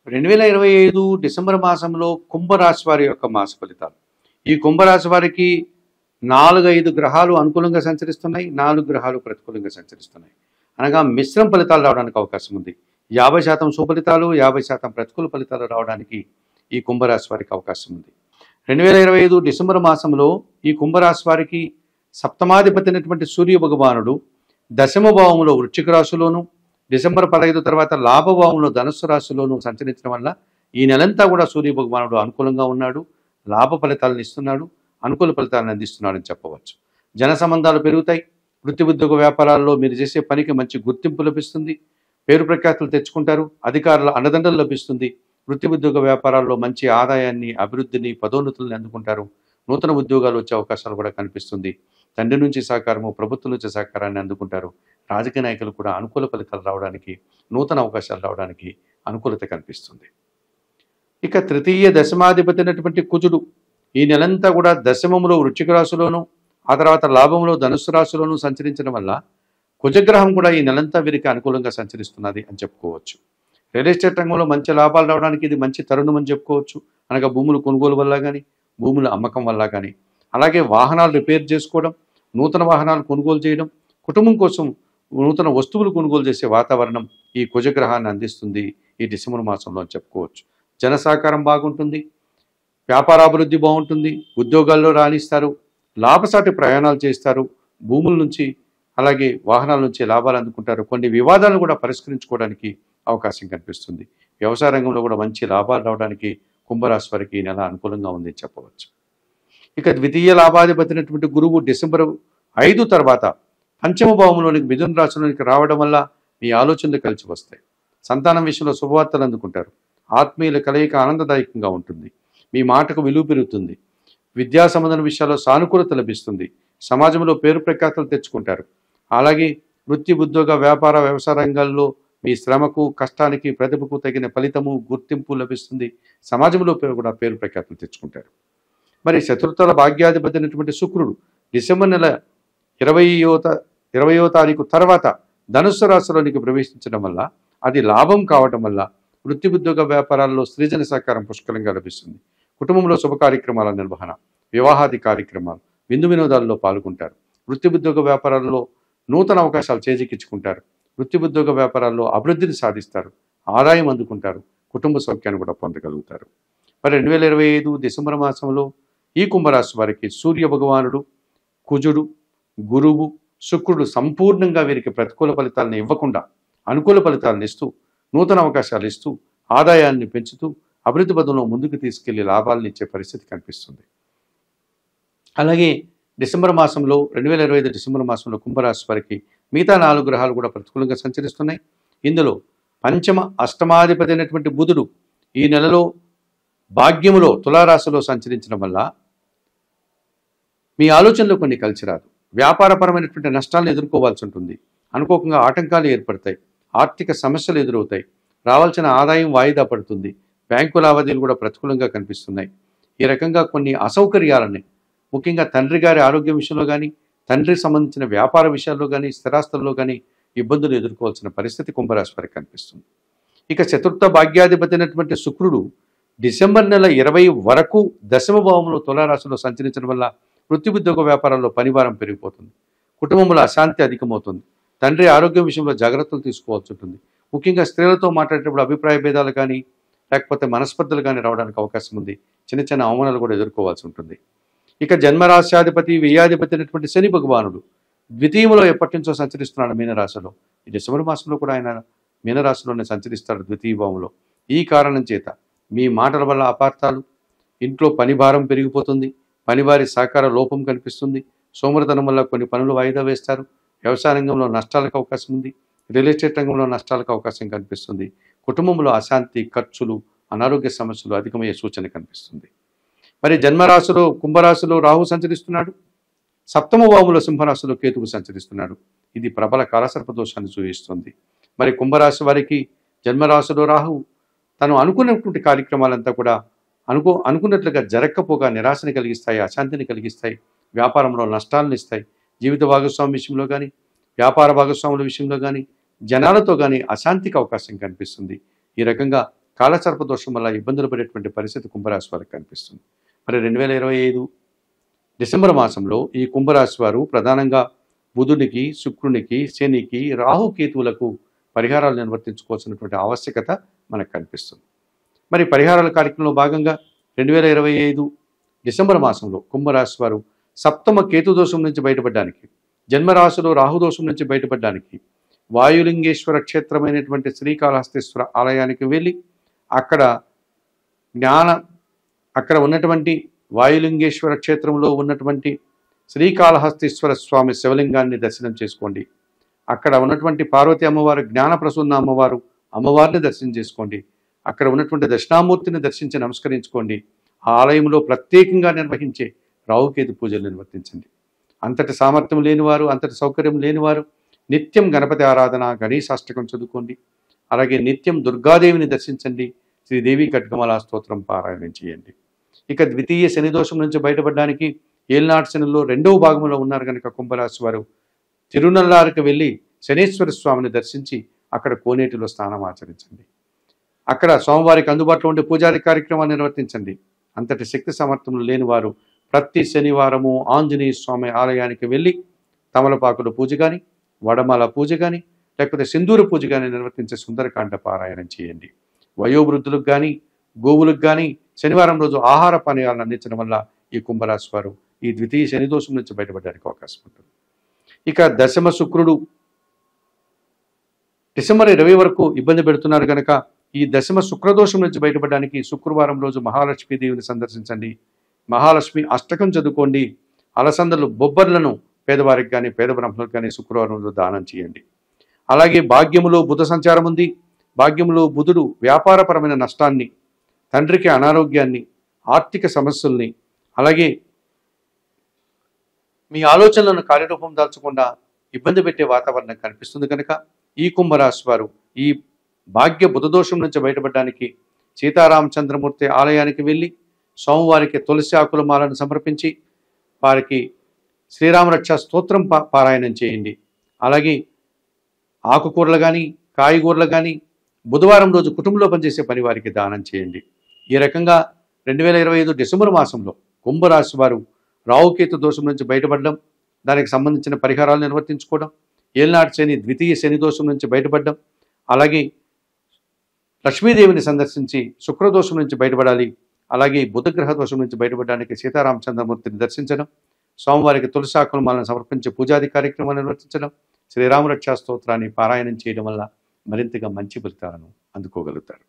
2025 December మాసంలో కుంభరాశి వారి యొక్క మాస ఫలితాలు. ఈ కుంభరాశి వారికి 4-5 గ్రహాలు అనుకూలంగా సంచరిస్తున్నాయి, 4 గ్రహాలు ప్రతికూలంగా సంచరిస్తున్నాయి. అనగా మిశ్రమ ఫలితాలు రావడానికి అవకాశం ఉంది. 50% సుఫలితాలు, 50% ప్రతికూల ఫలితాలు రావడానికి ఈ కుంభరాశి వారికి అవకాశం ఉంది. 2025 డిసెంబర్ మాసంలో ఈ కుంభరాశి వారికి సప్తమాధిపతి అయినటువంటి సూర్య భగవానుడు దశమ భావంలో వృశ్చిక రాశిలోను, డిసెంబర్ 15 తర్వాత లాభభావంలో ధనుస్సు రాశిలోను సంచరించడం వల్ల ఈ నెలంతా కూడా సూర్య భగవానుడు అనుకూలంగా ఉన్నాడు, లాభ ఫలితాలను ఇస్తున్నాడు, అనుకూల ఫలితాలను అందిస్తున్నాడని చెప్పవచ్చు. జన సంబంధాలు పెరుగుతాయి. వృత్తి ఉద్యోగ వ్యాపారాల్లో మీరు చేసే పనికి మంచి గుర్తింపు లభిస్తుంది, పేరు ప్రఖ్యాతులు తెచ్చుకుంటారు, అధికారుల అండదండలు లభిస్తుంది. వృత్తి ఉద్యోగ వ్యాపారాల్లో మంచి ఆదాయాన్ని, అభివృద్ధిని, పదోన్నతులను అందుకుంటారు. నూతన ఉద్యోగాలు వచ్చే అవకాశాలు కూడా కనిపిస్తుంది. తండ్రి నుంచి సహకారము, ప్రభుత్వం నుంచి సహకారాన్ని అందుకుంటారు. రాజకీయ నాయకులు కూడా అనుకూల ఫలితాలు రావడానికి, నూతన అవకాశాలు రావడానికి అనుకూలత కనిపిస్తుంది. ఇక తృతీయ దశమాధిపతి అయినటువంటి కుజుడు ఈ నెలంతా కూడా దశమంలో వృశ్చిక రాశిలోను, ఆ తర్వాత లాభంలో ధనుస్సు రాశిలోను సంచరించడం వల్ల కుజగ్రహం కూడా ఈ నెలంతా వీరికి అనుకూలంగా సంచరిస్తున్నది అని చెప్పుకోవచ్చు. రియల్ ఎస్టేట్ రంగంలో మంచి లాభాలు రావడానికి ఇది మంచి తరుణం అని చెప్పుకోవచ్చు. అనగా భూములు కొనుగోలు వల్ల కానీ, భూముల అమ్మకం వల్ల కానీ, అలాగే వాహనాలు రిపేర్ చేసుకోవడం, నూతన వాహనాలు కొనుగోలు చేయడం, కుటుంబం కోసం నూతన వస్తువులు కొనుగోలు చేసే వాతావరణం ఈ కుజగ్రహాన్ని అందిస్తుంది ఈ డిసెంబర్ మాసంలో అని చెప్పుకోవచ్చు. జన సహకారం బాగుంటుంది, వ్యాపారాభివృద్ధి బాగుంటుంది, ఉద్యోగాల్లో రాణిస్తారు, లాభసాటి ప్రయాణాలు చేస్తారు, భూముల నుంచి అలాగే వాహనాల నుంచి లాభాలు అందుకుంటారు. కొన్ని వివాదాలను కూడా పరిష్కరించుకోవడానికి అవకాశం కనిపిస్తుంది. వ్యవసాయ రంగంలో కూడా మంచి లాభాలు రావడానికి కుంభరాశి వారికి ఈ నెల అనుకూలంగా ఉంది చెప్పవచ్చు. ఇక ద్వితీయ లాభాధిపతి అయినటువంటి గురువు డిసెంబర్ 5 తర్వాత పంచమ భావంలోనికి మిథున రాశిలోనికి రావడం వల్ల మీ ఆలోచనలు కలిసి వస్తాయి. సంతానం విషయంలో శుభవార్తలు అందుకుంటారు. ఆత్మీయుల కలయిక ఆనందదాయకంగా ఉంటుంది. మీ మాటకు విలువ పెరుగుతుంది. విద్యా సంబంధం విషయాల్లో సానుకూలత లభిస్తుంది. సమాజంలో పేరు ప్రఖ్యాతులు తెచ్చుకుంటారు. అలాగే వృత్తి ఉద్యోగ వ్యాపార వ్యవసాయ రంగాల్లో మీ శ్రమకు, కష్టానికి, ప్రతిభకు తగిన ఫలితము, గుర్తింపు లభిస్తుంది. సమాజంలో కూడా పేరు ప్రఖ్యాతులు తెచ్చుకుంటారు. మరి చతుర్థల భాగ్యాధిపతి అయినటువంటి శుక్రుడు డిసెంబర్ నెల 20వ తారీఖు తర్వాత ధనుస్సు రాశిలోనికి ప్రవేశించడం వల్ల అది లాభం కావడం వల్ల వృత్తి ఉద్యోగ వ్యాపారాల్లో సృజన సహకారం పుష్కలంగా లభిస్తుంది. కుటుంబంలో శుభ కార్యక్రమాల నిర్వహణ, వివాహాది కార్యక్రమాలు, విందు వినోదాల్లో పాల్గొంటారు. వృత్తి ఉద్యోగ వ్యాపారాల్లో నూతన అవకాశాలు చేజిక్కించుకుంటారు. వృత్తి ఉద్యోగ వ్యాపారాల్లో అభివృద్ధిని సాధిస్తారు, ఆదాయం అందుకుంటారు, కుటుంబ సౌఖ్యాన్ని కూడా పొందగలుగుతారు. మరి 2025 డిసెంబర్ మాసంలో ఈ కుంభరాశి వారికి సూర్య భగవానుడు, కుజుడు, గురువు, శుక్రుడు సంపూర్ణంగా వీరికి ప్రతికూల ఫలితాలను ఇవ్వకుండా అనుకూల ఫలితాలను ఇస్తూ, నూతన అవకాశాలు ఇస్తూ, ఆదాయాన్ని పెంచుతూ, అభివృద్ధి పదంలో ముందుకు తీసుకెళ్లి లాభాలను ఇచ్చే పరిస్థితి కనిపిస్తుంది. అలాగే డిసెంబర్ మాసంలో 2025 డిసెంబర్ మాసంలో కుంభరాశి వారికి మిగతా 4 గ్రహాలు కూడా ప్రతికూలంగా సంచరిస్తున్నాయి. ఇందులో పంచమ అష్టమాధిపతి అయినటువంటి బుధుడు ఈ నెలలో భాగ్యములో తులారాశిలో సంచరించడం వల్ల మీ ఆలోచనలు కొన్ని కలిసి రాదు. వ్యాపారపరమైనటువంటి నష్టాలను ఎదుర్కోవాల్సి ఉంటుంది. అనుకోకుండా ఆటంకాలు ఏర్పడతాయి. ఆర్థిక సమస్యలు ఎదురవుతాయి. రావాల్సిన ఆదాయం వాయిదా పడుతుంది. బ్యాంకు లావాదేవీలు కూడా ప్రతికూలంగా కనిపిస్తున్నాయి. ఈ రకంగా కొన్ని అసౌకర్యాలని, ముఖ్యంగా తండ్రి గారి ఆరోగ్యం విషయంలో కానీ, తండ్రికి సంబంధించిన వ్యాపార విషయాల్లో కానీ, స్థిరాస్తుల్లో కానీ ఇబ్బందులు ఎదుర్కోవాల్సిన పరిస్థితి కుంభరాశి వారికి కనిపిస్తుంది. ఇక చతుర్థ భాగ్యాధిపతి అయినటువంటి శుక్రుడు డిసెంబర్ నెల 20 వరకు దశమ భావంలో తులారాశిలో సంచరించడం వల్ల వృత్తి ఉద్యోగ వ్యాపారాల్లో పనిభారం పెరిగిపోతుంది. కుటుంబంలో అశాంతి అధికమవుతుంది. తండ్రి ఆరోగ్యం విషయంలో జాగ్రత్తలు తీసుకోవాల్సి ఉంటుంది. ముఖ్యంగా స్త్రీలతో మాట్లాడేటప్పుడు అభిప్రాయ భేదాలు కానీ, లేకపోతే మనస్పర్ధలు కానీ రావడానికి అవకాశం ఉంది. చిన్న చిన్న అవమానాలు కూడా ఎదుర్కోవాల్సి ఉంటుంది. ఇక జన్మరాశ్యాధిపతి, వ్యయాధిపతి అయినటువంటి శని భగవానుడు ద్వితీయంలో ఎప్పటి నుంచో సంచరిస్తున్నాడు మీనరాశిలో. ఈ డిసెంబర్ మాసంలో కూడా ఆయన మీనరాశిలోనే సంచరిస్తాడు ద్వితీయ భావంలో. ఈ కారణం చేత మీ మాటల వల్ల అపార్థాలు, ఇంట్లో పని భారం పెరిగిపోతుంది, పనివారి సహకార లోపం కనిపిస్తుంది, సోమరితనం వల్ల కొన్ని పనులు వాయిదా వేస్తారు, వ్యవసాయ రంగంలో నష్టాలకు అవకాశం ఉంది, రియల్ ఎస్టేట్ రంగంలో నష్టాలకు అవకాశం కనిపిస్తుంది, కుటుంబంలో అశాంతి, ఖర్చులు, అనారోగ్య సమస్యలు అధికమయ్యే సూచన కనిపిస్తుంది. మరి జన్మరాశిలో కుంభరాశిలో రాహు సంచరిస్తున్నాడు, సప్తమ భావంలో సింహరాశిలో కేతువు సంచరిస్తున్నాడు. ఇది ప్రబల కాలసర్ప దోషాన్ని సూచిస్తుంది. మరి కుంభరాశి వారికి జన్మరాశిలో రాహు తను అనుకున్నటువంటి కార్యక్రమాలంతా కూడా అనుకున్నట్లుగా జరగకపోగా నిరాశని కలిగిస్తాయి, అశాంతిని కలిగిస్తాయి, వ్యాపారంలో నష్టాలను ఇస్తాయి. జీవిత భాగస్వామి విషయంలో కానీ, వ్యాపార భాగస్వాముల విషయంలో కానీ, జనాలతో కానీ అశాంతికి అవకాశం కనిపిస్తుంది. ఈ రకంగా కాలసర్ప దోషం వల్ల ఇబ్బందులు పడేటువంటి పరిస్థితి కుంభరాశి వారికి కనిపిస్తుంది. మరి 2025 డిసెంబర్ మాసంలో ఈ కుంభరాశి వారు ప్రధానంగా బుధుడికి, శుక్రునికి, శనికి, రాహుకేతువులకు పరిహారాలు నిర్వర్తించుకోవాల్సినటువంటి ఆవశ్యకత మనకు కనిపిస్తుంది. మరి పరిహారాల కార్యక్రమంలో భాగంగా 2025 డిసెంబర్ మాసంలో కుంభరాశి వారు సప్తమ కేతు దోషం నుంచి బయటపడడానికి, జన్మరాశిలో రాహుదోషం నుంచి బయటపడడానికి వాయులింగేశ్వర క్షేత్రమైనటువంటి శ్రీకాళహస్తీశ్వర ఆలయానికి వెళ్ళి అక్కడ ఉన్నటువంటి వాయులింగేశ్వర క్షేత్రంలో ఉన్నటువంటి శ్రీకాళహస్తీశ్వర స్వామి శివలింగాన్ని దర్శనం చేసుకోండి. అక్కడ ఉన్నటువంటి పార్వతీ అమ్మవారు, జ్ఞానప్రసూన్న అమ్మవారు అమ్మవారిని దర్శనం చేసుకోండి. అక్కడ ఉన్నటువంటి దక్షిణామూర్తిని దర్శించి నమస్కరించుకోండి. ఆ ఆలయంలో ప్రత్యేకంగా నిర్వహించే రాహుకేతు పూజలు నిర్వర్తించండి. అంతటి సామర్థ్యం లేనివారు, అంతటి సౌకర్యం లేనివారు నిత్యం గణపతి ఆరాధన, గణేశాష్టకం చదువుకోండి. అలాగే నిత్యం దుర్గాదేవిని దర్శించండి. శ్రీదేవి ఖడ్గమాల స్తోత్రం పారాయణం చేయండి. ఇక ద్వితీయ శని దోషం నుంచి బయటపడడానికి ఏలినాటి శనిలో 2వ భాగంలో ఉన్నారు కనుక కుంభరాశి వారు తిరునల్లారుకు వెళ్ళి శనేశ్వర స్వామిని దర్శించి అక్కడ కోనేటిలో స్నానం ఆచరించండి. అక్కడ స్వామివారికి అందుబాటులో ఉండే పూజారి కార్యక్రమాన్ని నిర్వర్తించండి. అంతటి శక్తి సామర్థ్యం లేని వారు ప్రతి శనివారము ఆంజనేయ స్వామి ఆలయానికి వెళ్ళి తమలపాకుల పూజ కానీ, వడమాల పూజ కానీ, లేకపోతే సింధూర పూజ కానీ నిర్వర్తించే సుందరకాండ పారాయణం చేయండి. వయోవృద్ధులకు కానీ, గోవులకు కానీ శనివారం రోజు ఆహార పానీయాలను అందించడం వల్ల ఈ కుంభరాశి వారు ఈ ద్వితీయ శని దోషం నుంచి బయటపడడానికి అవకాశం ఉంటుంది. ఇక దశమ శుక్రుడు డిసెంబర్ 20 వరకు ఇబ్బంది పెడుతున్నారు కనుక ఈ దశమ శుక్రదోషం నుంచి బయటపడడానికి శుక్రవారం రోజు మహాలక్ష్మీదేవిని సందర్శించండి. మహాలక్ష్మి అష్టకం చదువుకోండి. అలసందలు, బొబ్బర్లను పేదవారికి కానీ, పేద బ్రాహ్మణులకు కానీ శుక్రవారం రోజు దానం చేయండి. అలాగే భాగ్యములో బుధ సంచారం ఉంది. భాగ్యములో బుధుడు వ్యాపారపరమైన నష్టాన్ని, తండ్రికి అనారోగ్యాన్ని, ఆర్థిక సమస్యల్ని, అలాగే మీ ఆలోచనలను కార్యరూపం దాల్చకుండా ఇబ్బంది పెట్టే వాతావరణం కనిపిస్తుంది కనుక ఈ కుంభరాశి వారు ఈ భాగ్య బుధదోషం నుంచి బయటపడడానికి సీతారామచంద్రమూర్తి ఆలయానికి వెళ్ళి స్వామివారికి తులసి ఆకుల మాలను సమర్పించి వారికి శ్రీరామరక్ష స్తోత్రం పారాయణం చేయండి. అలాగే ఆకుకూరలు కానీ, కాయగూరలు కానీ బుధవారం రోజు కుటుంబంలో పనిచేసే పని వారికి దానం చేయండి. ఈ రకంగా 2025 డిసెంబర్ మాసంలో కుంభరాశి వారు రాహుకేతు దోషం నుంచి బయటపడడం, దానికి సంబంధించిన పరిహారాలు నిర్వర్తించుకోవడం, ఏలినాటి శని ద్వితీయ శని దోషం నుంచి బయటపడడం, అలాగే లక్ష్మీదేవిని సందర్శించి శుక్రదోషం నుంచి బయటపడాలి. అలాగే బుధగ్రహ దోషం నుంచి బయటపడడానికి సీతారామచంద్రమూర్తిని దర్శించడం, స్వామివారికి తులసాకుల మాలను సమర్పించి పూజాది కార్యక్రమాలు నిర్వర్తించడం, శ్రీరామరక్షా స్తోత్రాన్ని పారాయణం చేయడం వల్ల మరింతగా మంచి ఫలితాలను అందుకోగలుగుతారు.